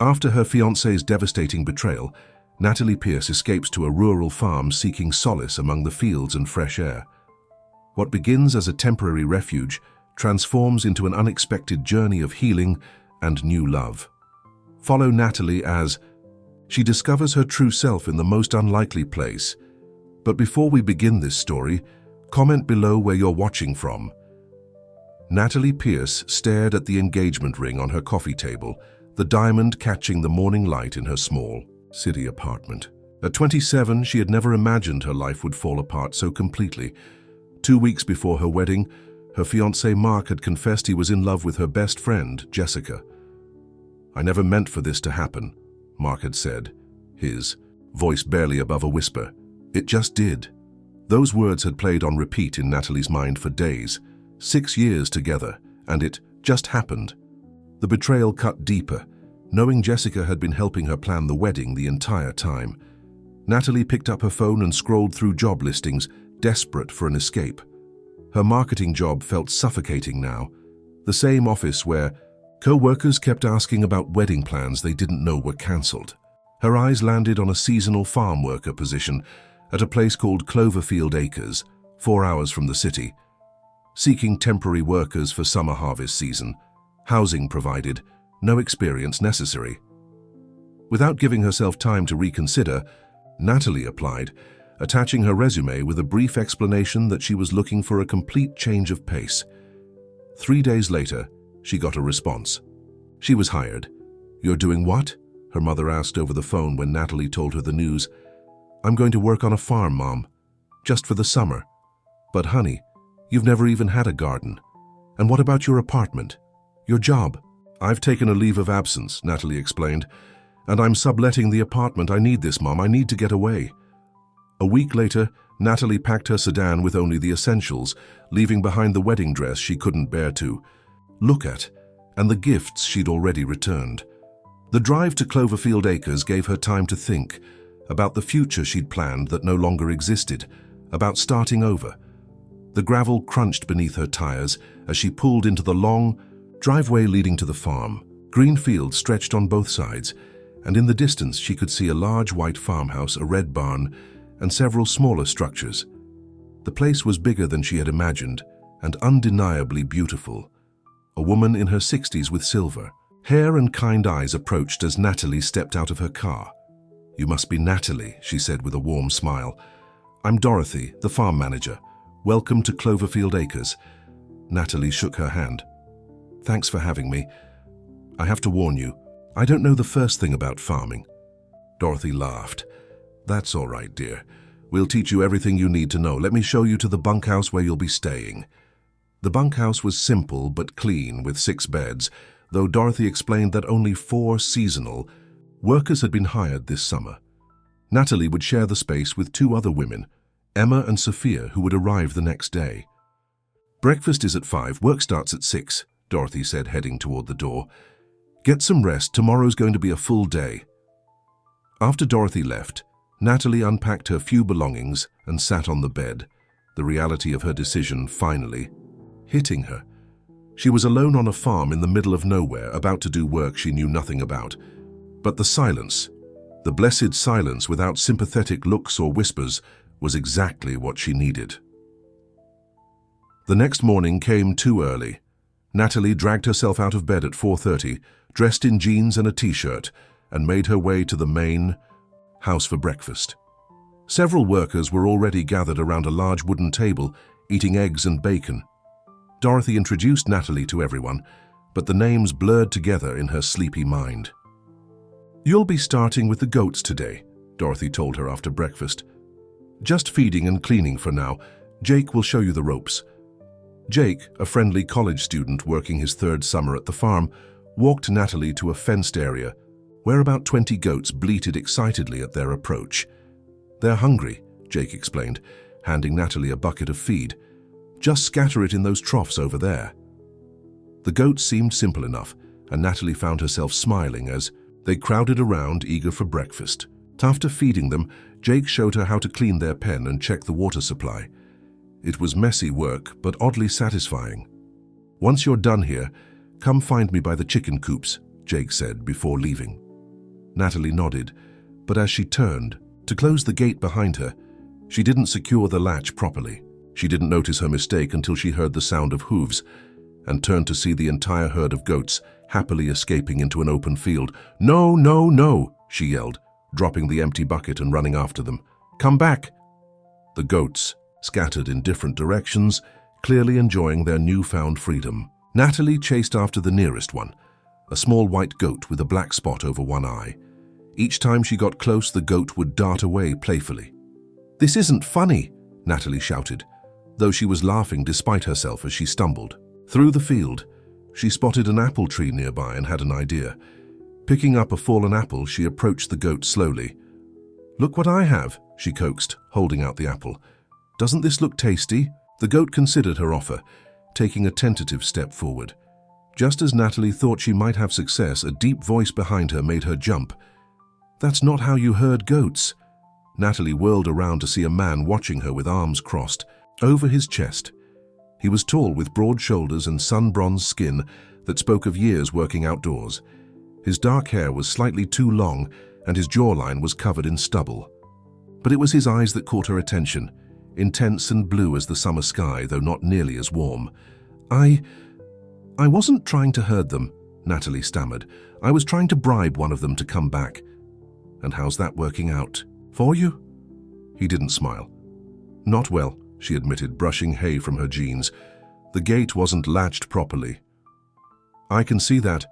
After her fiancé's devastating betrayal, Natalie Pierce escapes to a rural farm seeking solace among the fields and fresh air. What begins as a temporary refuge transforms into an unexpected journey of healing and new love. Follow Natalie as she discovers her true self in the most unlikely place. But before we begin this story, comment below where you're watching from. Natalie Pierce stared at the engagement ring on her coffee table, the diamond catching the morning light in her small city apartment. At 27, she had never imagined her life would fall apart so completely. 2 weeks before her wedding, her fiancé Mark had confessed he was in love with her best friend, Jessica. "I never meant for this to happen," Mark had said, his voice barely above a whisper. "It just did." Those words had played on repeat in Natalie's mind for days, 6 years together, and it just happened. The betrayal cut deeper. Knowing Jessica had been helping her plan the wedding the entire time, Natalie picked up her phone and scrolled through job listings, desperate for an escape. Her marketing job felt suffocating now, the same office where co-workers kept asking about wedding plans they didn't know were cancelled. Her eyes landed on a seasonal farm worker position at a place called Cloverfield Acres, 4 hours from the city. Seeking temporary workers for summer harvest season, housing provided, no experience necessary. Without giving herself time to reconsider, Natalie applied, attaching her resume with a brief explanation that she was looking for a complete change of pace. 3 days later, she got a response. She was hired. "You're doing what?" her mother asked over the phone when Natalie told her the news. "I'm going to work on a farm, Mom. Just for the summer." "But honey, you've never even had a garden. And what about your apartment? Your job?" "I've taken a leave of absence," Natalie explained, "and I'm subletting the apartment. I need this, Mom. I need to get away." A week later, Natalie packed her sedan with only the essentials, leaving behind the wedding dress she couldn't bear to look at, and the gifts she'd already returned. The drive to Cloverfield Acres gave her time to think about the future she'd planned that no longer existed, about starting over. The gravel crunched beneath her tires as she pulled into the long driveway leading to the farm. Green fields stretched on both sides, and in the distance she could see a large white farmhouse, a red barn, and several smaller structures. The place was bigger than she had imagined, and undeniably beautiful. A woman in her 60s with silver hair and kind eyes approached as Natalie stepped out of her car. "You must be Natalie," she said with a warm smile. "I'm Dorothy, the farm manager. Welcome to Cloverfield Acres." Natalie shook her hand. "Thanks for having me. I have to warn you, I don't know the first thing about farming." Dorothy laughed. "That's all right, dear. We'll teach you everything you need to know. Let me show you to the bunkhouse where you'll be staying." The bunkhouse was simple but clean, with 6 beds, though Dorothy explained that only 4 seasonal workers had been hired this summer. Natalie would share the space with 2 other women, Emma and Sophia, who would arrive the next day. "Breakfast is at 5, work starts at 6, Dorothy said, heading toward the door. "Get some rest, tomorrow's going to be a full day." After Dorothy left, Natalie unpacked her few belongings and sat on the bed, the reality of her decision finally hitting her. She was alone on a farm in the middle of nowhere, about to do work she knew nothing about. But the silence, the blessed silence without sympathetic looks or whispers, was exactly what she needed. The next morning came too early. Natalie dragged herself out of bed at 4:30, dressed in jeans and a t-shirt, and made her way to the main house for breakfast. Several workers were already gathered around a large wooden table, eating eggs and bacon. Dorothy introduced Natalie to everyone, but the names blurred together in her sleepy mind. "You'll be starting with the goats today," Dorothy told her after breakfast. "Just feeding and cleaning for now. Jake will show you the ropes." Jake, a friendly college student working his 3rd summer at the farm, walked Natalie to a fenced area where about 20 goats bleated excitedly at their approach. "They're hungry," Jake explained, handing Natalie a bucket of feed. "Just scatter it in those troughs over there." The goats seemed simple enough, and Natalie found herself smiling as they crowded around, eager for breakfast. After feeding them, Jake showed her how to clean their pen and check the water supply. It was messy work, but oddly satisfying. "Once you're done here, come find me by the chicken coops," Jake said before leaving. Natalie nodded, but as she turned to close the gate behind her, she didn't secure the latch properly. She didn't notice her mistake until she heard the sound of hooves and turned to see the entire herd of goats happily escaping into an open field. "No, no, no," she yelled, dropping the empty bucket and running after them. "Come back!" The goats scattered in different directions, clearly enjoying their newfound freedom. Natalie chased after the nearest one, a small white goat with a black spot over one eye. Each time she got close, the goat would dart away playfully. "This isn't funny," Natalie shouted, though she was laughing despite herself as she stumbled. Through the field, she spotted an apple tree nearby and had an idea. Picking up a fallen apple, she approached the goat slowly. "Look what I have," she coaxed, holding out the apple. "Doesn't this look tasty?" The goat considered her offer, taking a tentative step forward. Just as Natalie thought she might have success, a deep voice behind her made her jump. "That's not how you herd goats." Natalie whirled around to see a man watching her with arms crossed over his chest. He was tall, with broad shoulders and sun-bronzed skin that spoke of years working outdoors. His dark hair was slightly too long and his jawline was covered in stubble. But it was his eyes that caught her attention, intense and blue as the summer sky, though not nearly as warm. I wasn't trying to herd them," Natalie stammered. "I was trying to bribe one of them to come back." "And how's that working out for you?" He didn't smile. "Not well," she admitted, brushing hay from her jeans. "The gate wasn't latched properly." "I can see that."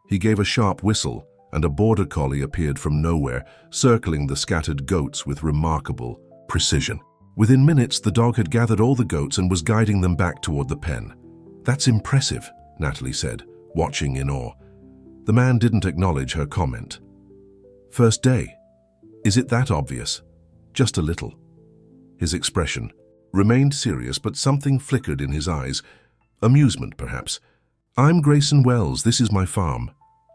He gave a sharp whistle, and a border collie appeared from nowhere, circling the scattered goats with remarkable precision. Within minutes, the dog had gathered all the goats and was guiding them back toward the pen. "That's impressive," Natalie said, watching in awe. The man didn't acknowledge her comment. "First day. Is it that obvious?" "Just a little." His expression remained serious, but something flickered in his eyes. Amusement, perhaps. "I'm Grayson Wells. This is my farm."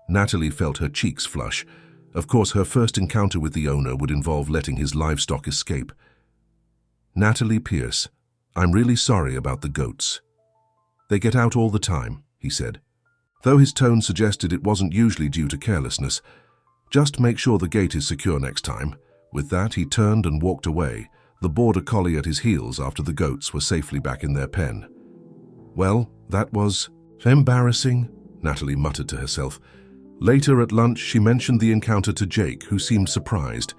Natalie felt her cheeks flush. Of course, her first encounter with the owner would involve letting his livestock escape. "Natalie Pierce, I'm really sorry about the goats." "They get out all the time," he said, though his tone suggested it wasn't usually due to carelessness. "Just make sure the gate is secure next time." With that, he turned and walked away, the border collie at his heels after the goats were safely back in their pen. "Well, that was embarrassing," Natalie muttered to herself. Later at lunch, she mentioned the encounter to Jake, who seemed surprised.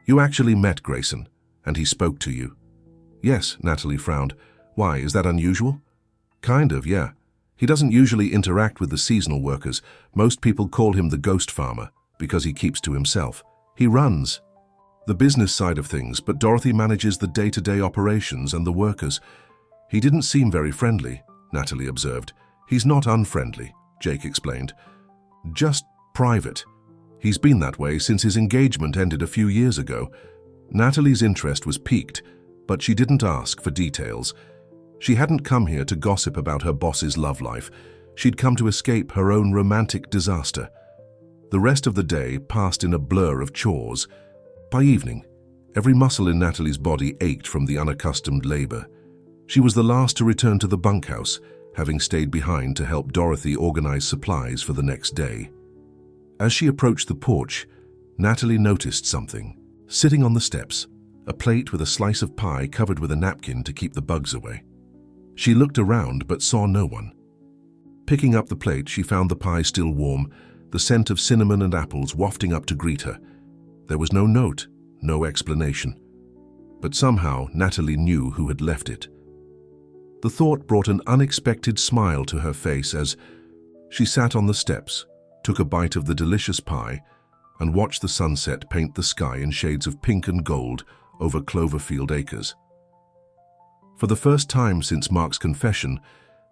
"You actually met Grayson, and he spoke to you?" "Yes," Natalie frowned. "Why, is that unusual?" "Kind of, yeah. He doesn't usually interact with the seasonal workers. Most people call him the ghost farmer because he keeps to himself. He runs the business side of things, but Dorothy manages the day-to-day operations and the workers." "He didn't seem very friendly," Natalie observed. "He's not unfriendly," Jake explained. "Just private. He's been that way since his engagement ended a few years ago." Natalie's interest was piqued, but she didn't ask for details. She hadn't come here to gossip about her boss's love life. She'd come to escape her own romantic disaster. The rest of the day passed in a blur of chores. By evening, every muscle in Natalie's body ached from the unaccustomed labor. She was the last to return to the bunkhouse, having stayed behind to help Dorothy organize supplies for the next day. As she approached the porch, Natalie noticed something. Sitting on the steps, a plate with a slice of pie covered with a napkin to keep the bugs away. She looked around but saw no one. Picking up the plate, she found the pie still warm, the scent of cinnamon and apples wafting up to greet her. There was no note, no explanation. But somehow Natalie knew who had left it. The thought brought an unexpected smile to her face as she sat on the steps, took a bite of the delicious pie, and watched the sunset paint the sky in shades of pink and gold over Cloverfield Acres. For the first time since Mark's confession,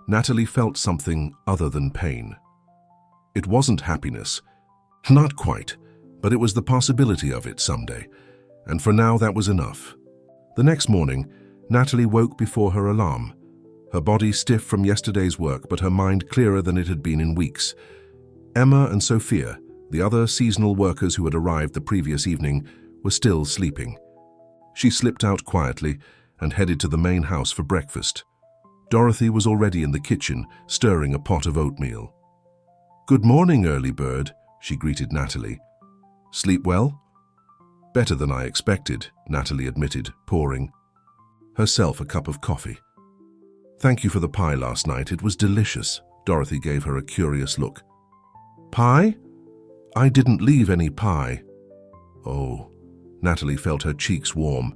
Natalie felt something other than pain. It wasn't happiness. Not quite, but it was the possibility of it someday, and for now that was enough. The next morning, Natalie woke before her alarm, her body stiff from yesterday's work but her mind clearer than it had been in weeks. Emma and Sophia, the other seasonal workers who had arrived the previous evening, were still sleeping. She slipped out quietly and headed to the main house for breakfast. Dorothy was already in the kitchen, stirring a pot of oatmeal. "Good morning, early bird," she greeted Natalie. Sleep well? Better than I expected, Natalie admitted, pouring herself a cup of coffee. Thank you for the pie last night. It was delicious. Dorothy gave her a curious look. Pie? I didn't leave any pie. Oh, Natalie felt her cheeks warm.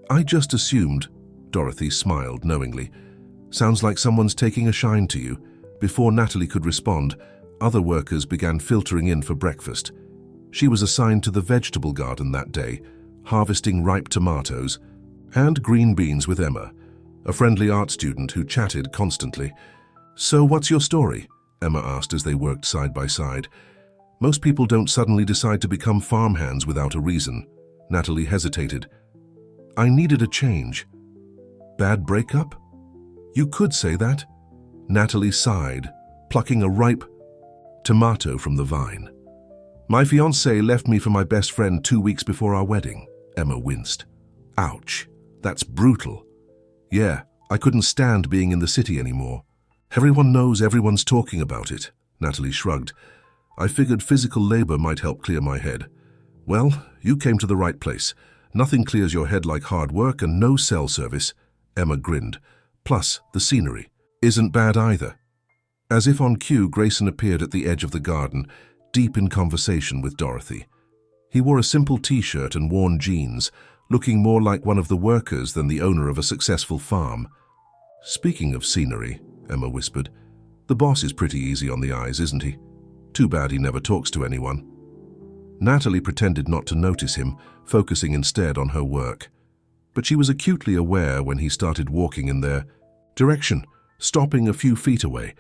I just assumed. Dorothy smiled knowingly. Sounds like someone's taking a shine to you. Before Natalie could respond, other workers began filtering in for breakfast. She was assigned to the vegetable garden that day, harvesting ripe tomatoes and green beans with Emma, a friendly art student who chatted constantly. So what's your story? Emma asked as they worked side by side. Most people don't suddenly decide to become farmhands without a reason. Natalie hesitated. I needed a change. Bad breakup? You could say that. Natalie sighed, plucking a ripe tomato from the vine. My fiancé left me for my best friend 2 weeks before our wedding. Emma winced. Ouch, that's brutal. Yeah, I couldn't stand being in the city anymore. Everyone knows everyone's talking about it. Natalie shrugged. I figured physical labor might help clear my head. Well, you came to the right place. Nothing clears your head like hard work and no cell service. Emma grinned. Plus, the scenery isn't bad either. As if on cue, Grayson appeared at the edge of the garden, deep in conversation with Dorothy. He wore a simple t-shirt and worn jeans, looking more like one of the workers than the owner of a successful farm. Speaking of scenery, Emma whispered, the boss is pretty easy on the eyes, isn't he? Too bad he never talks to anyone. Natalie pretended not to notice him, focusing instead on her work. But she was acutely aware when he started walking in their direction, stopping a few feet away.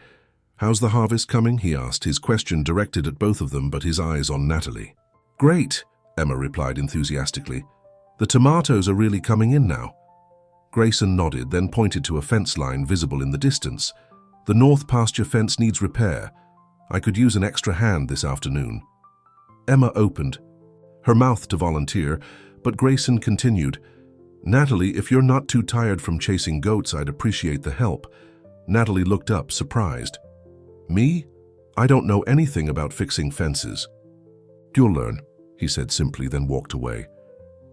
How's the harvest coming? He asked, his question directed at both of them but his eyes on Natalie. Great, Emma replied enthusiastically. The tomatoes are really coming in now. Grayson nodded, then pointed to a fence line visible in the distance. The north pasture fence needs repair. I could use an extra hand this afternoon. Emma opened her mouth to volunteer, but Grayson continued. Natalie, if you're not too tired from chasing goats, I'd appreciate the help. Natalie looked up, surprised. Me? I don't know anything about fixing fences. You'll learn, he said simply, then walked away.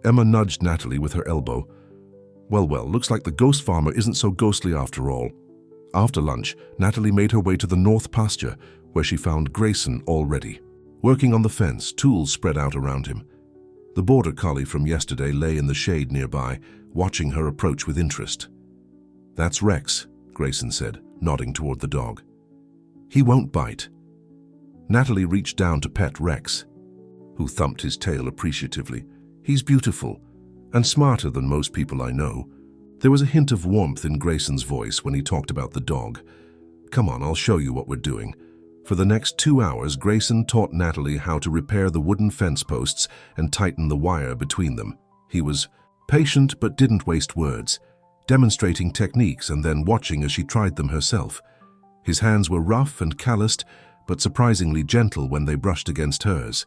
Emma nudged Natalie with her elbow. Well, looks like the ghost farmer isn't so ghostly after all. After lunch, Natalie made her way to the north pasture, where she found Grayson already. Working on the fence, tools spread out around him. The border collie from yesterday lay in the shade nearby, watching her approach with interest. That's Rex, Grayson said, nodding toward the dog. He won't bite. Natalie reached down to pet Rex, who thumped his tail appreciatively. He's beautiful, and smarter than most people I know. There was a hint of warmth in Grayson's voice when he talked about the dog. Come on, I'll show you what we're doing. For the next 2 hours, Grayson taught Natalie how to repair the wooden fence posts and tighten the wire between them. He was patient but didn't waste words, demonstrating techniques and then watching as she tried them herself. His hands were rough and calloused, but surprisingly gentle when they brushed against hers.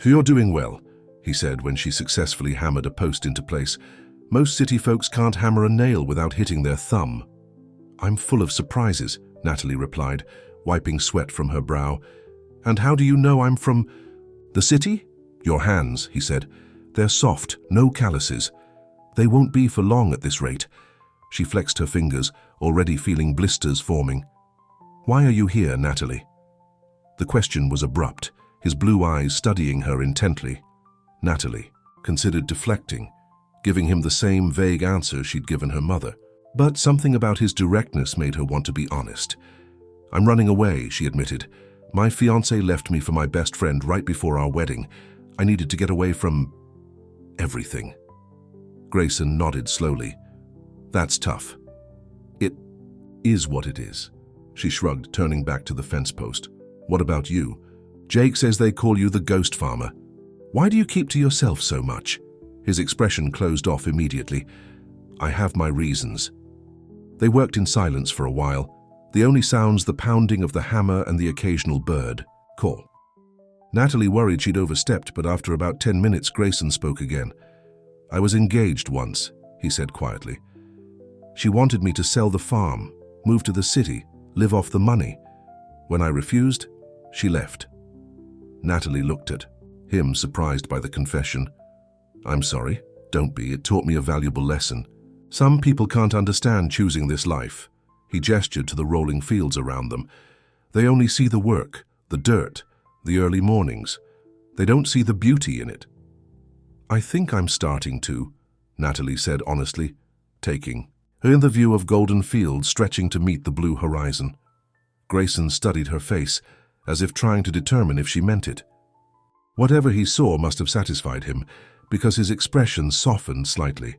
You're doing well, he said when she successfully hammered a post into place. Most city folks can't hammer a nail without hitting their thumb. I'm full of surprises, Natalie replied, wiping sweat from her brow. And how do you know I'm from the city? Your hands, he said. They're soft, no calluses. They won't be for long at this rate. She flexed her fingers, already feeling blisters forming. Why are you here, Natalie? The question was abrupt, his blue eyes studying her intently. Natalie considered deflecting, giving him the same vague answer she'd given her mother. But something about his directness made her want to be honest. I'm running away, she admitted. My fiancé left me for my best friend right before our wedding. I needed to get away from everything. Grayson nodded slowly. That's tough. It is what it is. She shrugged, turning back to the fence post. What about you? Jake says they call you the ghost farmer. Why do you keep to yourself so much? His expression closed off immediately. I have my reasons. They worked in silence for a while, the only sounds the pounding of the hammer and the occasional bird call. Natalie worried she'd overstepped, but after about 10 minutes, Grayson spoke again. I was engaged once, he said quietly. She wanted me to sell the farm, move to the city, live off the money. When I refused, she left. Natalie looked at him surprised by the confession. I'm sorry. Don't be. It taught me a valuable lesson. Some people can't understand choosing this life. He gestured to the rolling fields around them. They only see the work, the dirt, the early mornings. They don't see the beauty in it. I think I'm starting to, Natalie said honestly, taking her in the view of golden fields stretching to meet the blue horizon. Grayson studied her face, as if trying to determine if she meant it. Whatever he saw must have satisfied him, because his expression softened slightly.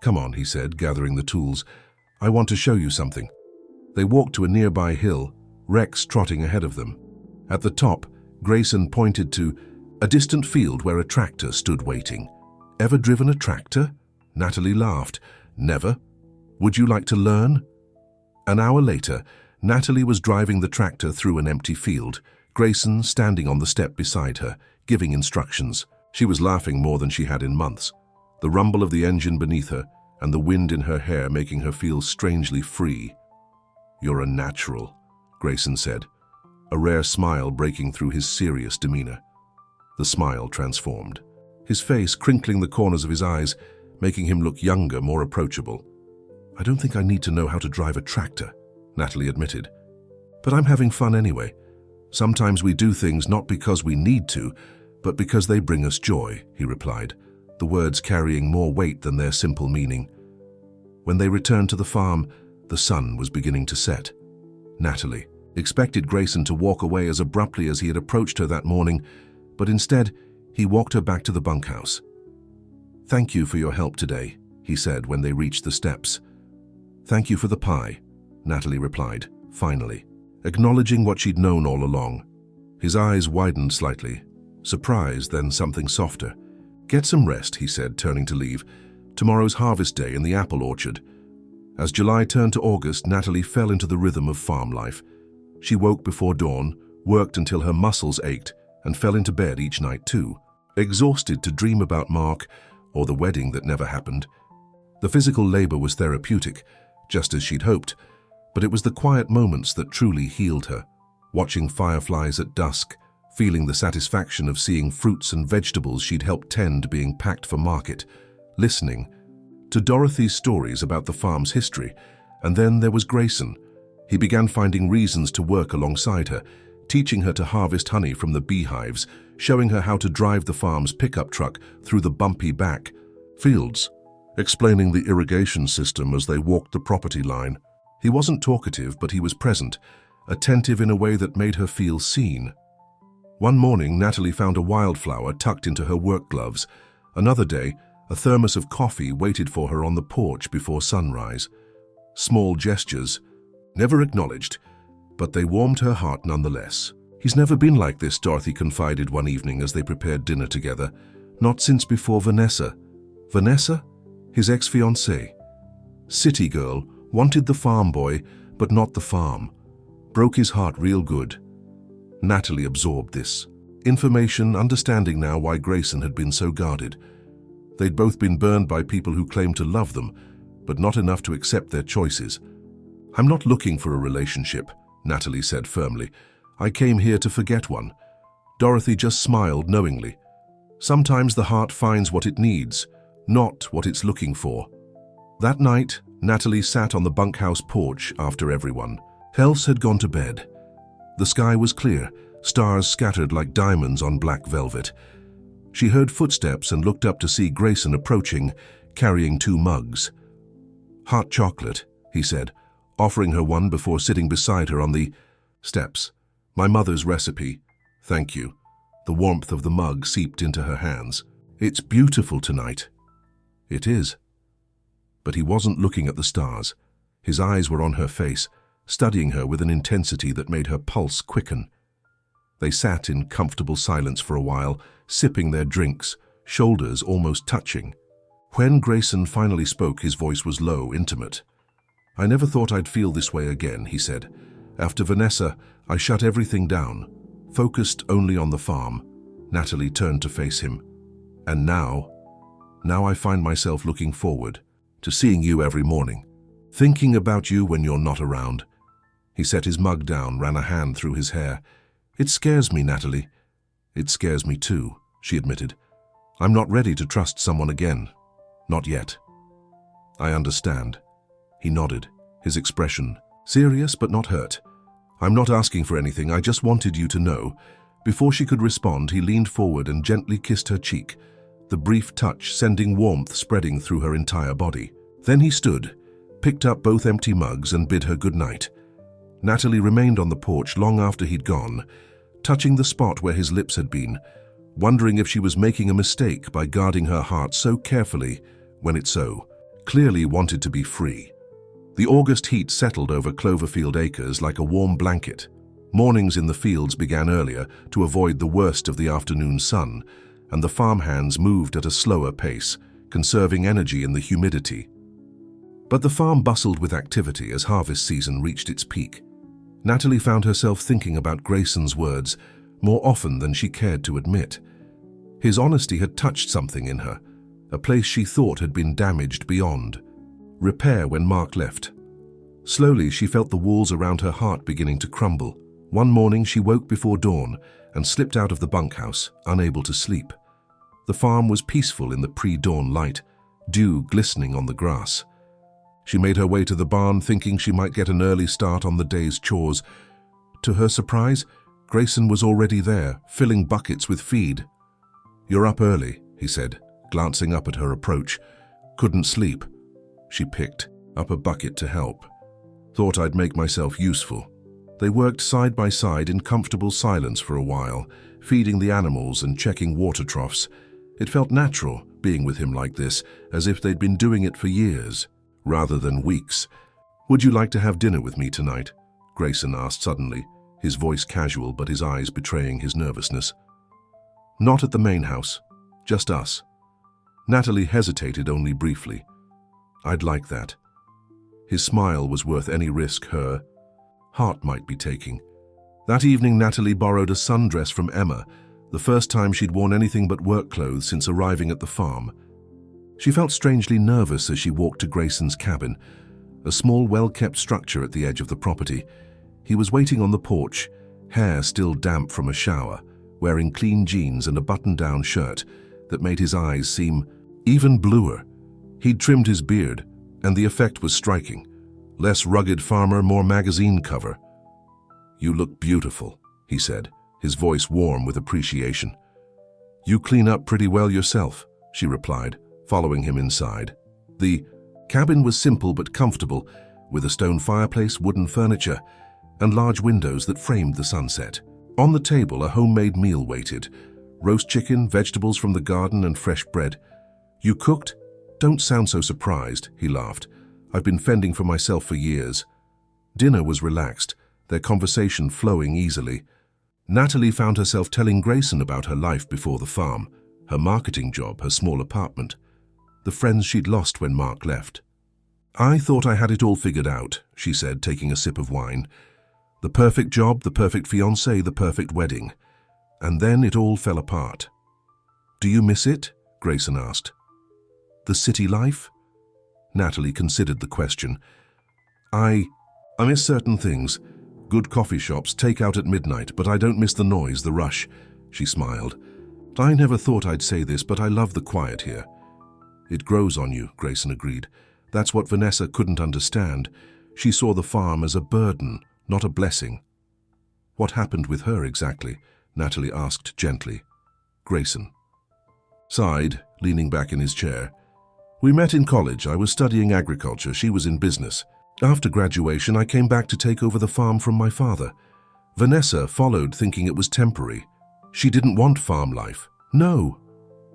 Come on, he said, gathering the tools. I want to show you something. They walked to a nearby hill, Rex trotting ahead of them. At the top, Grayson pointed to a distant field where a tractor stood waiting. Ever driven a tractor? Natalie laughed. Never. Would you like to learn? An hour later, Natalie was driving the tractor through an empty field, Grayson standing on the step beside her, giving instructions. She was laughing more than she had in months, the rumble of the engine beneath her and the wind in her hair making her feel strangely free. You're a natural, Grayson said, a rare smile breaking through his serious demeanor. The smile transformed, his face crinkling the corners of his eyes, making him look younger, more approachable. I don't think I need to know how to drive a tractor, Natalie admitted. But I'm having fun anyway. Sometimes we do things not because we need to, but because they bring us joy, he replied, the words carrying more weight than their simple meaning. When they returned to the farm, the sun was beginning to set. Natalie expected Grayson to walk away as abruptly as he had approached her that morning, but instead, he walked her back to the bunkhouse. Thank you for your help today, he said when they reached the steps. Thank you for the pie, Natalie replied, finally, acknowledging what she'd known all along. His eyes widened slightly, surprise, then something softer. Get some rest, he said, turning to leave. Tomorrow's harvest day in the apple orchard. As July turned to August, Natalie fell into the rhythm of farm life. She woke before dawn, worked until her muscles ached, and fell into bed each night too, exhausted to dream about Mark or the wedding that never happened. The physical labor was therapeutic, just as she'd hoped, but it was the quiet moments that truly healed her. Watching fireflies at dusk, feeling the satisfaction of seeing fruits and vegetables she'd helped tend being packed for market, listening to Dorothy's stories about the farm's history. And then there was Grayson. He began finding reasons to work alongside her, teaching her to harvest honey from the beehives, showing her how to drive the farm's pickup truck through the bumpy back fields, explaining the irrigation system as they walked the property line. He wasn't talkative, but he was present, attentive in a way that made her feel seen. One morning, Natalie found a wildflower tucked into her work gloves. Another day, a thermos of coffee waited for her on the porch before sunrise. Small gestures, never acknowledged, but they warmed her heart nonetheless. He's never been like this, Dorothy confided one evening as they prepared dinner together. Not since before Vanessa. Vanessa? His ex-fiancée. City girl, wanted the farm boy, but not the farm. Broke his heart real good. Natalie absorbed this information, understanding now why Grayson had been so guarded. They'd both been burned by people who claimed to love them, but not enough to accept their choices. I'm not looking for a relationship, Natalie said firmly. I came here to forget one. Dorothy just smiled knowingly. Sometimes the heart finds what it needs, not what it's looking for. That night, Natalie sat on the bunkhouse porch after everyone else had gone to bed. The sky was clear, stars scattered like diamonds on black velvet. She heard footsteps and looked up to see Grayson approaching, carrying 2 mugs. Hot chocolate, he said, offering her one before sitting beside her on the steps. My mother's recipe. Thank you. The warmth of the mug seeped into her hands. It's beautiful tonight. It is. But he wasn't looking at the stars. His eyes were on her face, studying her with an intensity that made her pulse quicken. They sat in comfortable silence for a while, sipping their drinks, shoulders almost touching. When Grayson finally spoke, his voice was low, intimate. I never thought I'd feel this way again, he said. After Vanessa, I shut everything down, focused only on the farm. Natalie turned to face him. And now I find myself looking forward to seeing you every morning, thinking about you when you're not around. He set his mug down, ran a hand through his hair. It scares me, Natalie. It scares me too. she admitted. "I'm not ready to trust someone again. Not yet." "I understand." He nodded, his expression serious but not hurt. "I'm not asking for anything, I just wanted you to know." Before she could respond, he leaned forward and gently kissed her cheek, the brief touch sending warmth spreading through her entire body. Then he stood, picked up both empty mugs and bid her good night. Natalie remained on the porch long after he'd gone, touching the spot where his lips had been, wondering if she was making a mistake by guarding her heart so carefully when it so clearly wanted to be free. The August heat settled over Cloverfield Acres like a warm blanket. Mornings in the fields began earlier to avoid the worst of the afternoon sun, and the farmhands moved at a slower pace, conserving energy in the humidity. But the farm bustled with activity as harvest season reached its peak. Natalie found herself thinking about Grayson's words more often than she cared to admit. His honesty had touched something in her, a place she thought had been damaged beyond repair when Mark left. Slowly, she felt the walls around her heart beginning to crumble. One morning, she woke before dawn and slipped out of the bunkhouse, unable to sleep. The farm was peaceful in the pre-dawn light, dew glistening on the grass. She made her way to the barn, thinking she might get an early start on the day's chores. To her surprise, Grayson was already there, filling buckets with feed. "You're up early," he said, glancing up at her approach. "Couldn't sleep." She picked up a bucket to help. "Thought I'd make myself useful." They worked side by side in comfortable silence for a while, feeding the animals and checking water troughs. It felt natural, being with him like this, as if they'd been doing it for years, rather than weeks. "Would you like to have dinner with me tonight?" Grayson asked suddenly, his voice casual but his eyes betraying his nervousness. "Not at the main house, just us." Natalie hesitated only briefly. "I'd like that." His smile was worth any risk her heart might be taking. That evening, Natalie borrowed a sundress from Emma, the first time she'd worn anything but work clothes since arriving at the farm. She felt strangely nervous as she walked to Grayson's cabin, a small, well-kept structure at the edge of the property. He was waiting on the porch, hair still damp from a shower, wearing clean jeans and a button-down shirt that made his eyes seem even bluer. He'd trimmed his beard, and the effect was striking. Less rugged farmer, more magazine cover. "You look beautiful," he said, his voice warm with appreciation. "You clean up pretty well yourself," she replied, following him inside. The cabin was simple but comfortable, with a stone fireplace, wooden furniture, and large windows that framed the sunset. On the table, a homemade meal waited: roast chicken, vegetables from the garden, and fresh bread. "You cooked? Don't sound so surprised," he laughed. "I've been fending for myself for years." Dinner was relaxed, their conversation flowing easily. Natalie found herself telling Grayson about her life before the farm, her marketing job, her small apartment, the friends she'd lost when Mark left. "I thought I had it all figured out," she said, taking a sip of wine. "The perfect job, the perfect fiancé, the perfect wedding. And then it all fell apart." "Do you miss it?" Grayson asked. "The city life?" Natalie considered the question. I miss certain things. Good coffee shops, takeout at midnight, but I don't miss the noise, the rush," she smiled. "I never thought I'd say this, but I love the quiet here." "It grows on you," Grayson agreed. "That's what Vanessa couldn't understand. She saw the farm as a burden, not a blessing." "What happened with her exactly?" Natalie asked gently. Grayson sighed, leaning back in his chair. "We met in college. I was studying agriculture. She was in business. After graduation, I came back to take over the farm from my father. Vanessa followed, thinking it was temporary. She didn't want farm life. No.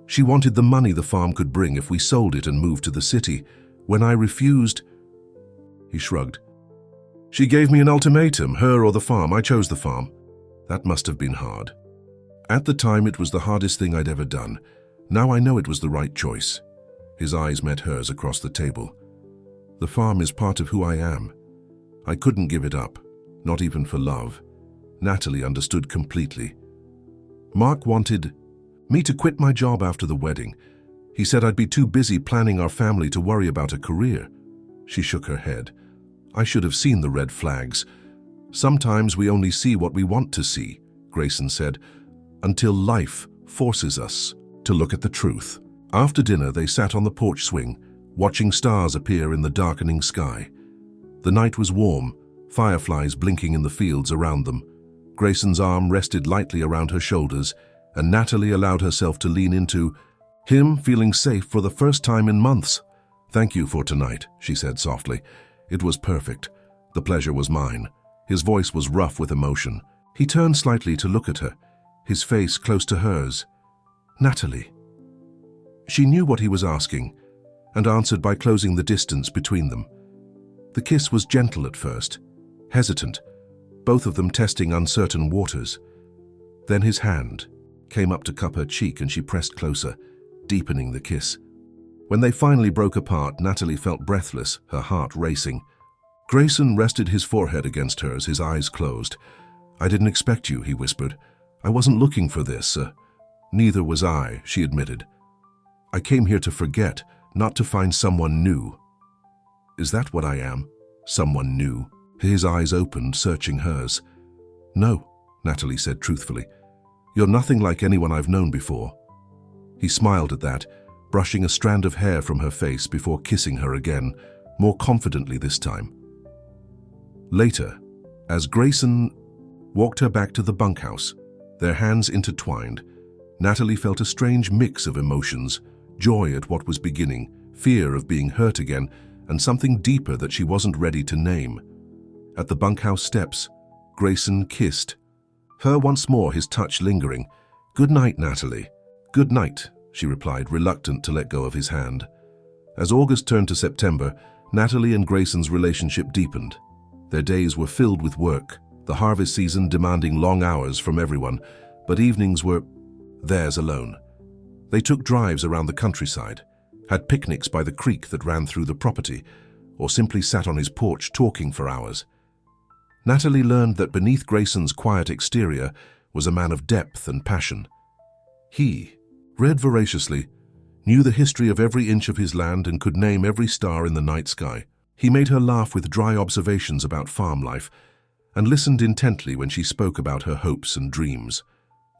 She wanted the money the farm could bring if we sold it and moved to the city. When I refused..." He shrugged. "She gave me an ultimatum, her or the farm. I chose the farm. That must have been hard. At the time, it was the hardest thing I'd ever done. Now I know it was the right choice." His eyes met hers across the table. "The farm is part of who I am. I couldn't give it up, not even for love." Natalie understood completely. "Mark wanted me to quit my job after the wedding. He said I'd be too busy planning our family to worry about a career." She shook her head. "I should have seen the red flags. Sometimes we only see what we want to see," Grayson said, "until life forces us to look at the truth. After dinner, they sat on the porch swing, watching stars appear in the darkening sky. The night was warm, fireflies blinking in the fields around them. Grayson's arm rested lightly around her shoulders, and Natalie allowed herself to lean into him, feeling safe for the first time in months. "Thank you for tonight," she said softly. "It was perfect. The pleasure was mine." His voice was rough with emotion. He turned slightly to look at her, his face close to hers. "Natalie." She knew what he was asking, and answered by closing the distance between them. The kiss was gentle at first, hesitant, both of them testing uncertain waters. Then his hand came up to cup her cheek and she pressed closer, deepening the kiss. When they finally broke apart, Natalie felt breathless, her heart racing. Grayson rested his forehead against hers, his eyes closed. "I didn't expect you," he whispered. "I wasn't looking for this." "Neither was I," she admitted. "I came here to forget, not to find someone new." "Is that what I am? Someone new?" His eyes opened, searching hers. "No," Natalie said truthfully. "You're nothing like anyone I've known before." He smiled at that, brushing a strand of hair from her face before kissing her again, more confidently this time. Later, as Grayson walked her back to the bunkhouse, their hands intertwined, Natalie felt a strange mix of emotions, joy at what was beginning, fear of being hurt again, and something deeper that she wasn't ready to name. At the bunkhouse steps, Grayson kissed her once more, his touch lingering. "Good night, Natalie." "Good night," she replied, reluctant to let go of his hand. As August turned to September, Natalie and Grayson's relationship deepened. Their days were filled with work, the harvest season demanding long hours from everyone, but evenings were theirs alone. They took drives around the countryside, had picnics by the creek that ran through the property, or simply sat on his porch talking for hours. Natalie learned that beneath Grayson's quiet exterior was a man of depth and passion. He read voraciously, knew the history of every inch of his land, and could name every star in the night sky. He made her laugh with dry observations about farm life, and listened intently when she spoke about her hopes and dreams.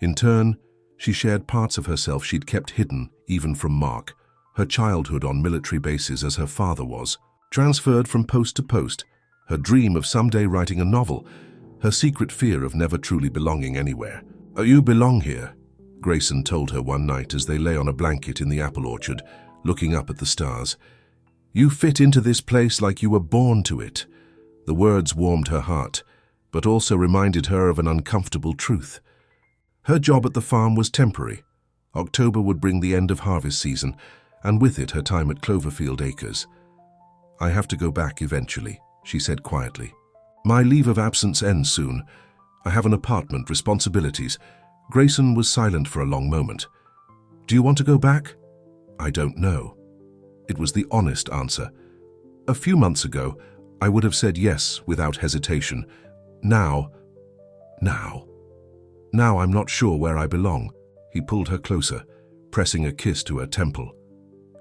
In turn, she shared parts of herself she'd kept hidden, even from Mark, her childhood on military bases as her father was, transferred from post to post, her dream of someday writing a novel, her secret fear of never truly belonging anywhere. "You belong here," Grayson told her one night as they lay on a blanket in the apple orchard, looking up at the stars. "You fit into this place like you were born to it." The words warmed her heart, but also reminded her of an uncomfortable truth. Her job at the farm was temporary. October would bring the end of harvest season, and with it her time at Cloverfield Acres. "I have to go back eventually," she said quietly. "My leave of absence ends soon. I have an apartment, responsibilities." Grayson was silent for a long moment. "Do you want to go back?" "I don't know." It was the honest answer. A few months ago, I would have said yes without hesitation. Now I'm not sure where I belong." He pulled her closer, pressing a kiss to her temple.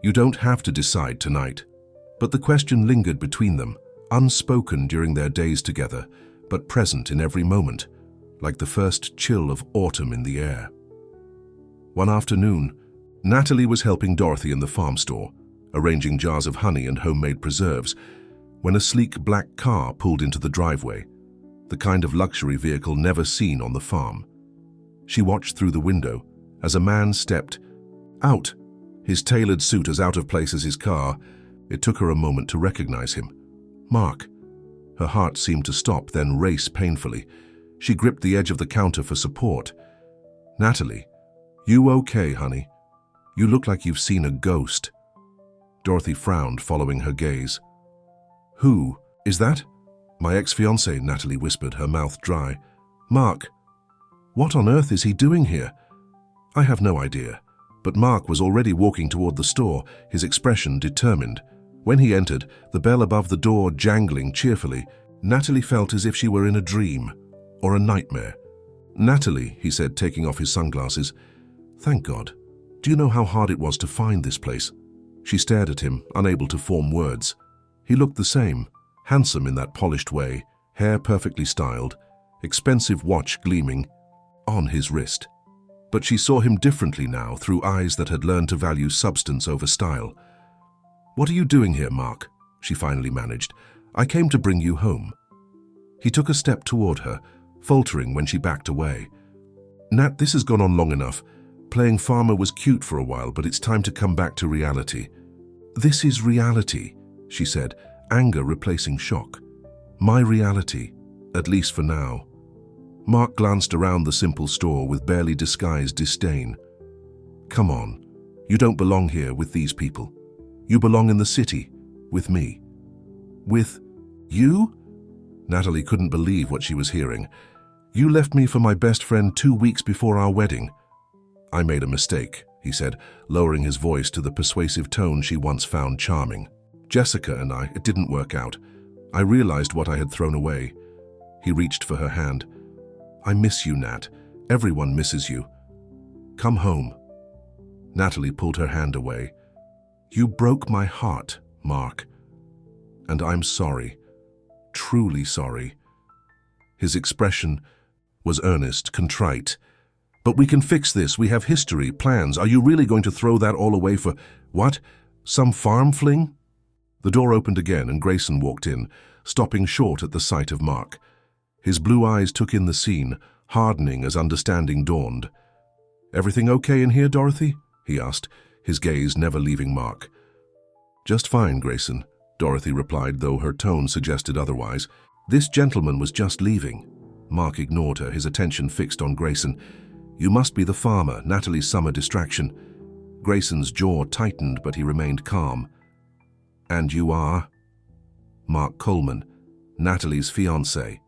"You don't have to decide tonight." But the question lingered between them, unspoken during their days together, but present in every moment, like the first chill of autumn in the air. One afternoon, Natalie was helping Dorothy in the farm store, arranging jars of honey and homemade preserves, when a sleek black car pulled into the driveway, the kind of luxury vehicle never seen on the farm. She watched through the window as a man stepped out, his tailored suit as out of place as his car. It took her a moment to recognize him. Mark. Her heart seemed to stop, then race painfully. She gripped the edge of the counter for support. "Natalie, you okay, honey? You look like you've seen a ghost." Dorothy frowned, following her gaze. "Who is that?" "My ex-fiancé," Natalie whispered, her mouth dry. "Mark. What on earth is he doing here?" "I have no idea." But Mark was already walking toward the store, his expression determined. When he entered, the bell above the door jangling cheerfully, Natalie felt as if she were in a dream or a nightmare. "Natalie," he said, taking off his sunglasses. "Thank God. Do you know how hard it was to find this place?" She stared at him, unable to form words. He looked the same, handsome in that polished way, hair perfectly styled, expensive watch gleaming on his wrist. But she saw him differently now, through eyes that had learned to value substance over style. "What are you doing here, Mark?" she finally managed. "I came to bring you home." He took a step toward her, faltering when she backed away. "Nat, this has gone on long enough. Playing farmer was cute for a while, but it's time to come back to reality." "This is reality," she said, anger replacing shock. "My reality, at least for now." Mark glanced around the simple store with barely disguised disdain. "Come on, you don't belong here with these people. You belong in the city, with me." "With you?" Natalie couldn't believe what she was hearing. "You left me for my best friend 2 weeks before our wedding." "I made a mistake," he said, lowering his voice to the persuasive tone she once found charming. "Jessica and it didn't work out. I realized what I had thrown away." He reached for her hand. "I miss you, Nat. Everyone misses you. Come home." Natalie pulled her hand away. "You broke my heart, Mark. And I'm sorry. Truly sorry." His expression was earnest, contrite. "But we can fix this. We have history, plans. Are you really going to throw that all away for, what? Some farm fling?" The door opened again and Grayson walked in, stopping short at the sight of Mark. His blue eyes took in the scene, hardening as understanding dawned. "Everything okay in here, Dorothy?" he asked, his gaze never leaving Mark. "Just fine, Grayson," Dorothy replied, though her tone suggested otherwise. "This gentleman was just leaving." Mark ignored her, his attention fixed on Grayson. "You must be the farmer, Natalie's summer distraction." Grayson's jaw tightened, but he remained calm. "And you are?" "Mark Coleman, Natalie's fiancé."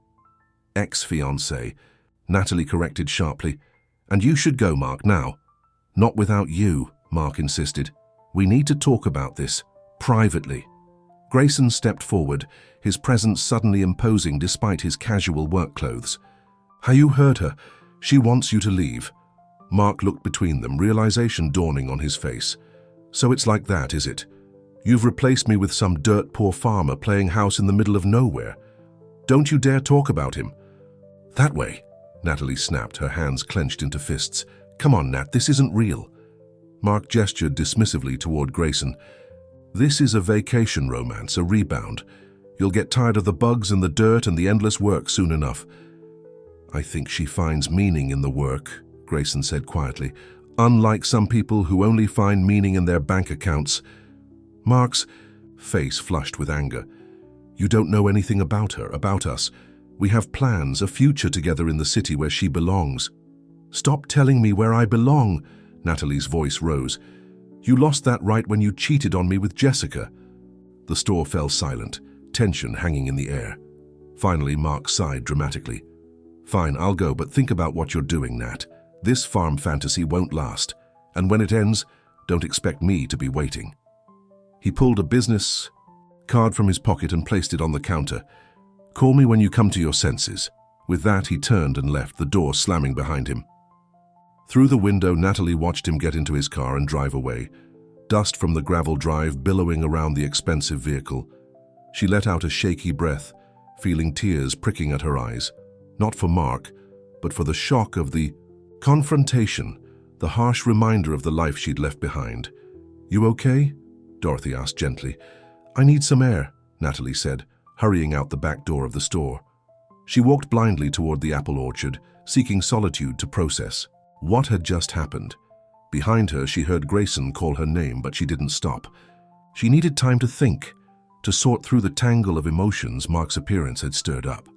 "Ex-fiancé," Natalie corrected sharply. "And you should go, Mark, now." "Not without you," Mark insisted. "We need to talk about this, privately." Grayson stepped forward, his presence suddenly imposing despite his casual work clothes. "Have you heard her? She wants you to leave." Mark looked between them, realization dawning on his face. "So it's like that, is it? You've replaced me with some dirt-poor farmer playing house in the middle of nowhere. Don't you dare talk about him." "That way," Natalie snapped, her hands clenched into fists. "Come on, Nat, this isn't real." Mark gestured dismissively toward Grayson. "This is a vacation romance, a rebound. You'll get tired of the bugs and the dirt and the endless work soon enough." "I think she finds meaning in the work," Grayson said quietly. "Unlike some people who only find meaning in their bank accounts." Mark's face flushed with anger. "You don't know anything about her, about us. We have plans, a future together in the city where she belongs." "Stop telling me where I belong," Natalie's voice rose. "You lost that right when you cheated on me with Jessica." The store fell silent, tension hanging in the air. Finally, Mark sighed dramatically. "Fine, I'll go, but think about what you're doing, Nat. This farm fantasy won't last, and when it ends, don't expect me to be waiting." He pulled a business card from his pocket and placed it on the counter. "Call me when you come to your senses." With that, he turned and left, the door slamming behind him. Through the window, Natalie watched him get into his car and drive away, dust from the gravel drive billowing around the expensive vehicle. She let out a shaky breath, feeling tears pricking at her eyes, not for Mark, but for the shock of the confrontation, the harsh reminder of the life she'd left behind. "You okay?" Dorothy asked gently. "I need some air," Natalie said, hurrying out the back door of the store. She walked blindly toward the apple orchard, seeking solitude to process what had just happened. Behind her, she heard Grayson call her name, but she didn't stop. She needed time to think, to sort through the tangle of emotions Mark's appearance had stirred up.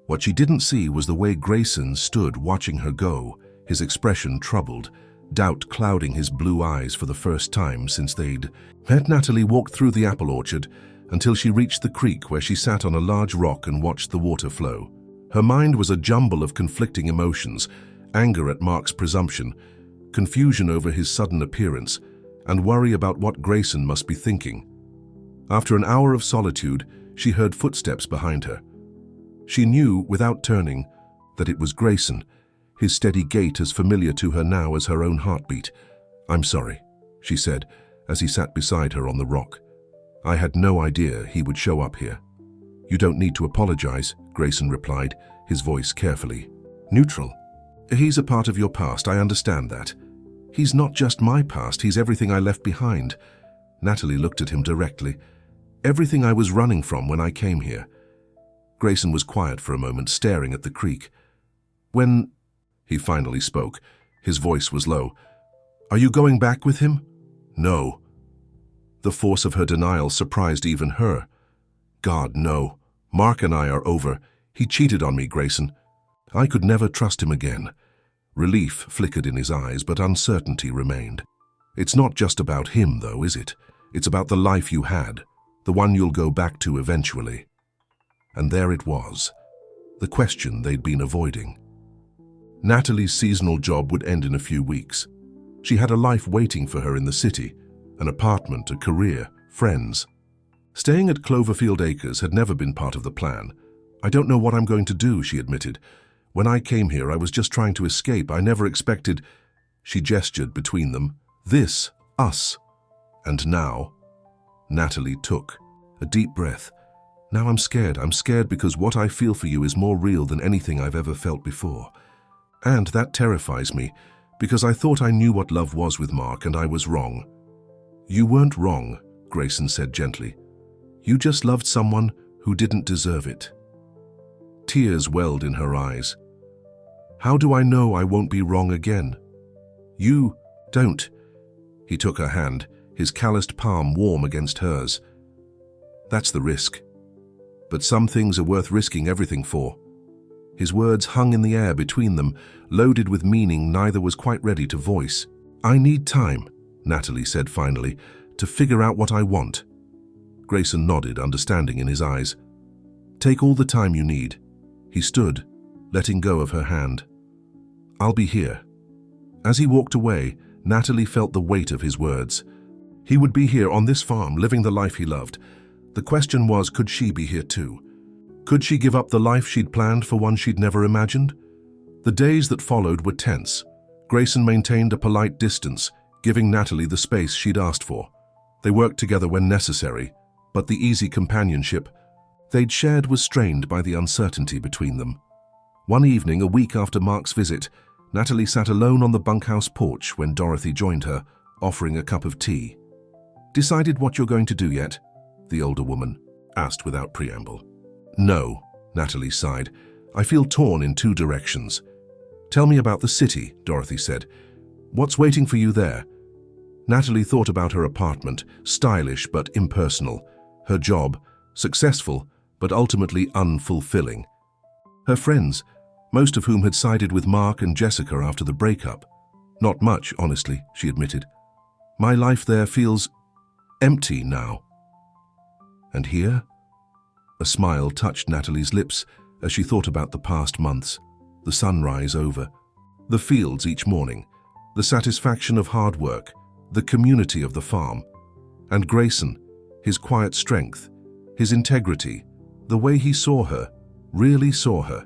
What she didn't see was the way Grayson stood watching her go, his expression troubled, doubt clouding his blue eyes for the first time since they'd met. Natalie walked through the apple orchard until she reached the creek, where she sat on a large rock and watched the water flow. Her mind was a jumble of conflicting emotions, anger at Mark's presumption, confusion over his sudden appearance, and worry about what Grayson must be thinking. After an hour of solitude, she heard footsteps behind her. She knew, without turning, that it was Grayson, his steady gait as familiar to her now as her own heartbeat. "I'm sorry," she said, as he sat beside her on the rock. "I had no idea he would show up here." "You don't need to apologize," Grayson replied, his voice carefully neutral. He's a part of your past, I understand that. He's not just my past, he's everything I left behind. Natalie looked at him directly. Everything I was running from when I came here. Grayson was quiet for a moment, staring at the creek. When he finally spoke, his voice was low. Are you going back with him? No. The force of her denial surprised even her. God, no. Mark and I are over. He cheated on me, Grayson. I could never trust him again. Relief flickered in his eyes, but uncertainty remained. It's not just about him, though, is it? It's about the life you had, the one you'll go back to eventually. And there it was, the question they'd been avoiding. Natalie's seasonal job would end in a few weeks. She had a life waiting for her in the city, an apartment, a career, friends. Staying at Cloverfield Acres had never been part of the plan. I don't know what I'm going to do, she admitted. When I came here, I was just trying to escape. I never expected... She gestured between them. This, us. And now... Natalie took a deep breath. Now I'm scared. I'm scared because what I feel for you is more real than anything I've ever felt before. And that terrifies me, because I thought I knew what love was with Mark, and I was wrong. You weren't wrong, Grayson said gently. You just loved someone who didn't deserve it. Tears welled in her eyes. How do I know I won't be wrong again? You don't. He took her hand, his calloused palm warm against hers. That's the risk. But some things are worth risking everything for. His words hung in the air between them, loaded with meaning neither was quite ready to voice. I need time, Natalie said finally, to figure out what I want. Grayson nodded, understanding in his eyes. Take all the time you need. He stood, letting go of her hand. I'll be here. As he walked away, Natalie felt the weight of his words. He would be here on this farm, living the life he loved. The question was, could she be here too? Could she give up the life she'd planned for one she'd never imagined? The days that followed were tense. Grayson maintained a polite distance, giving Natalie the space she'd asked for. They worked together when necessary, but the easy companionship they'd shared was strained by the uncertainty between them. One evening, a week after Mark's visit, Natalie sat alone on the bunkhouse porch when Dorothy joined her, offering a cup of tea. Decided what you're going to do yet? The older woman asked without preamble. No, Natalie sighed. I feel torn in two directions. Tell me about the city, Dorothy said. What's waiting for you there? Natalie thought about her apartment, stylish but impersonal. Her job, successful but ultimately unfulfilling. Her friends, most of whom had sided with Mark and Jessica after the breakup. Not much, honestly, she admitted. My life there feels empty now. And here? A smile touched Natalie's lips as she thought about the past months, the sunrise over, the fields each morning, the satisfaction of hard work, the community of the farm, and Grayson, his quiet strength, his integrity, the way he saw her, really saw her.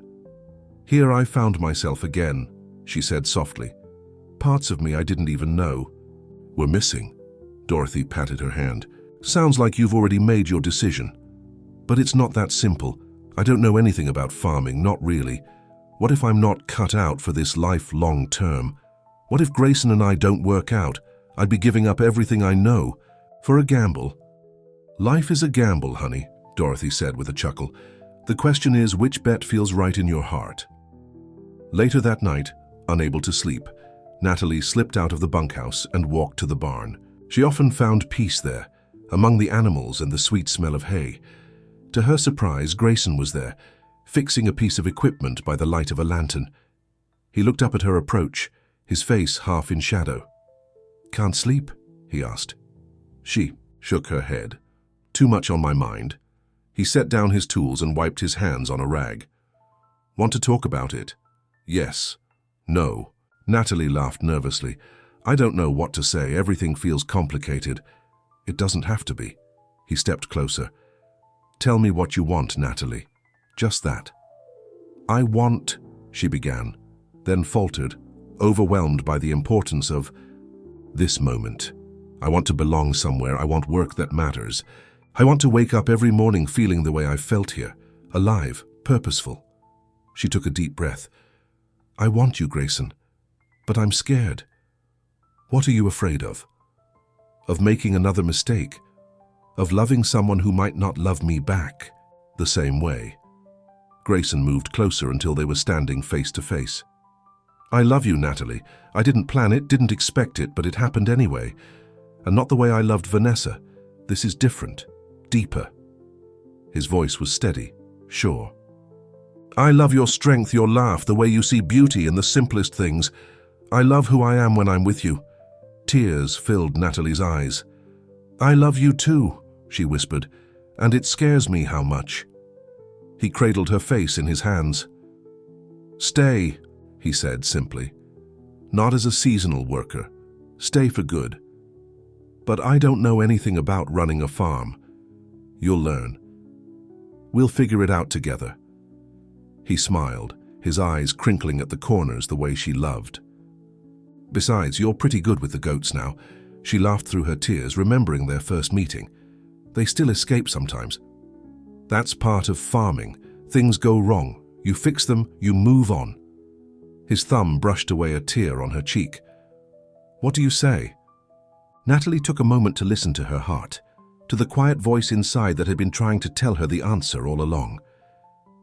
Here I found myself again, she said softly. Parts of me I didn't even know were missing. Dorothy patted her hand. Sounds like you've already made your decision. But it's not that simple. I don't know anything about farming, not really. What if I'm not cut out for this life long term? What if Grayson and I don't work out? I'd be giving up everything I know for a gamble. Life is a gamble, honey, Dorothy said with a chuckle. The question is which bet feels right in your heart. Later that night, unable to sleep, Natalie slipped out of the bunkhouse and walked to the barn. She often found peace there, among the animals and the sweet smell of hay. To her surprise, Grayson was there, fixing a piece of equipment by the light of a lantern. He looked up at her approach, his face half in shadow. Can't sleep? He asked. She shook her head. Too much on my mind. He set down his tools and wiped his hands on a rag. Want to talk about it? Yes. No. Natalie laughed nervously. I don't know what to say. Everything feels complicated. It doesn't have to be. He stepped closer. Tell me what you want, Natalie. Just that. I want, she began, then faltered, overwhelmed by the importance of this moment. I want to belong somewhere. I want work that matters. I want to wake up every morning feeling the way I felt here, alive, purposeful. She took a deep breath. I want you, Grayson, but I'm scared. What are you afraid of? Of making another mistake? Of loving someone who might not love me back the same way? Grayson moved closer until they were standing face to face. I love you, Natalie. I didn't plan it, didn't expect it, but it happened anyway. And not the way I loved Vanessa. This is different, deeper. His voice was steady, sure. I love your strength, your laugh, the way you see beauty in the simplest things. I love who I am when I'm with you. Tears filled Natalie's eyes. I love you too, she whispered, and it scares me how much. He cradled her face in his hands. Stay, he said simply. Not as a seasonal worker. Stay for good. But I don't know anything about running a farm. You'll learn. We'll figure it out together. He smiled, his eyes crinkling at the corners the way she loved. Besides, you're pretty good with the goats now. She laughed through her tears, remembering their first meeting. They still escape sometimes. That's part of farming. Things go wrong. You fix them, you move on. His thumb brushed away a tear on her cheek. What do you say? Natalie took a moment to listen to her heart, to the quiet voice inside that had been trying to tell her the answer all along.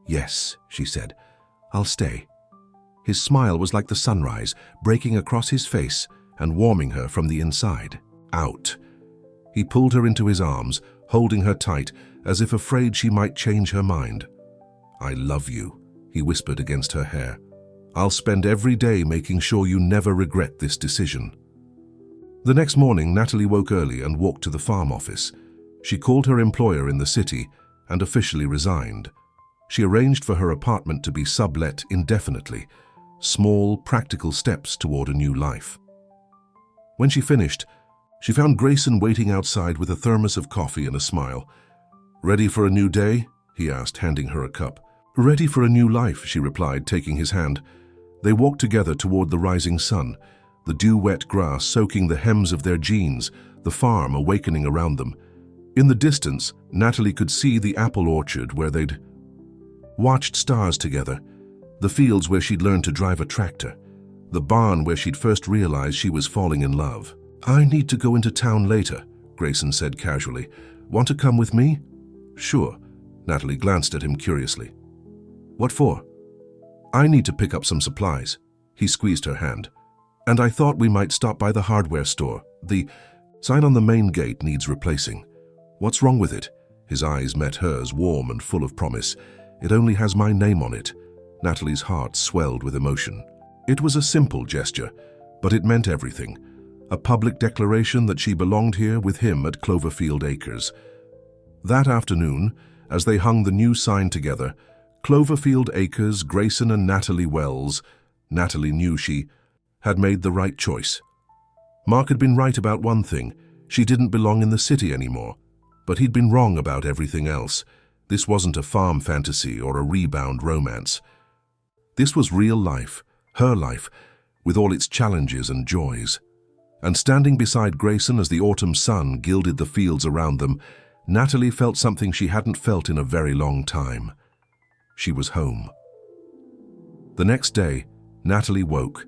Yes, she said, I'll stay. His smile was like the sunrise, breaking across his face and warming her from the inside, out. He pulled her into his arms, holding her tight, as if afraid she might change her mind. I love you, he whispered against her hair. I'll spend every day making sure you never regret this decision. The next morning, Natalie woke early and walked to the farm office. She called her employer in the city and officially resigned. She arranged for her apartment to be sublet indefinitely, small, practical steps toward a new life. When she finished, she found Grayson waiting outside with a thermos of coffee and a smile. Ready for a new day? He asked, handing her a cup. Ready for a new life, she replied, taking his hand. They walked together toward the rising sun, the dew-wet grass soaking the hems of their jeans, the farm awakening around them. In the distance, Natalie could see the apple orchard where they'd watched stars together, the fields where she'd learned to drive a tractor, the barn where she'd first realized she was falling in love. I need to go into town later, Grayson said casually. Want to come with me? Sure. Natalie glanced at him curiously. What for? I need to pick up some supplies. He squeezed her hand. And I thought we might stop by the hardware store. The sign on the main gate needs replacing. What's wrong with it? His eyes met hers, warm and full of promise. It only has my name on it. Natalie's heart swelled with emotion. It was a simple gesture, but it meant everything. A public declaration that she belonged here with him at Cloverfield Acres. That afternoon, as they hung the new sign together, Cloverfield Acres, Grayson and Natalie Wells, Natalie knew she had made the right choice. Mark had been right about one thing. She didn't belong in the city anymore. But he'd been wrong about everything else. This wasn't a farm fantasy or a rebound romance. This was real life, her life, with all its challenges and joys. And standing beside Grayson as the autumn sun gilded the fields around them, Natalie felt something she hadn't felt in a very long time. She was home. The next day, Natalie woke.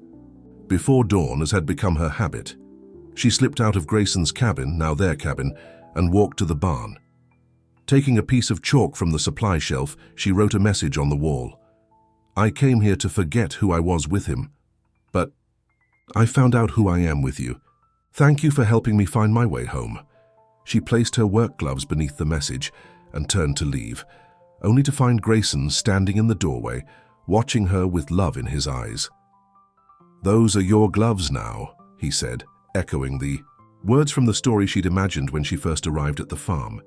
Before dawn, as had become her habit, she slipped out of Grayson's cabin, now their cabin, and walked to the barn. Taking a piece of chalk from the supply shelf, she wrote a message on the wall. I came here to forget who I was with him, but I found out who I am with you. Thank you for helping me find my way home. She placed her work gloves beneath the message and turned to leave, only to find Grayson standing in the doorway, watching her with love in his eyes. Those are your gloves now, he said, echoing the words from the story she'd imagined when she first arrived at the farm.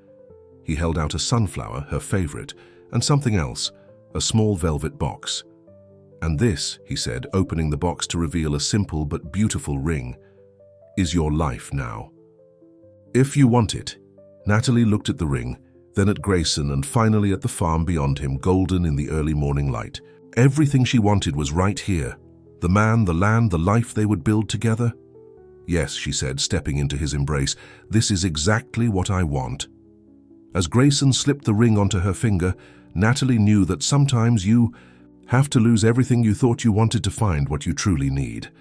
He held out a sunflower, her favorite, and something else, a small velvet box. And this, he said, opening the box to reveal a simple but beautiful ring, is your life now. If you want it. Natalie looked at the ring, then at Grayson, and finally at the farm beyond him, golden in the early morning light. Everything she wanted was right here. The man, the land, the life they would build together. Yes, she said, stepping into his embrace, this is exactly what I want. As Grayson slipped the ring onto her finger, Natalie knew that sometimes you Have to lose everything you thought you wanted to find what you truly need.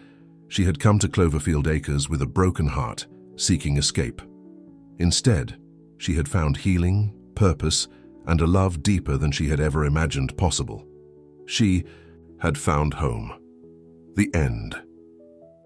She had come to Cloverfield Acres with a broken heart, seeking escape. Instead, she had found healing, purpose, and a love deeper than she had ever imagined possible. She had found home. The end.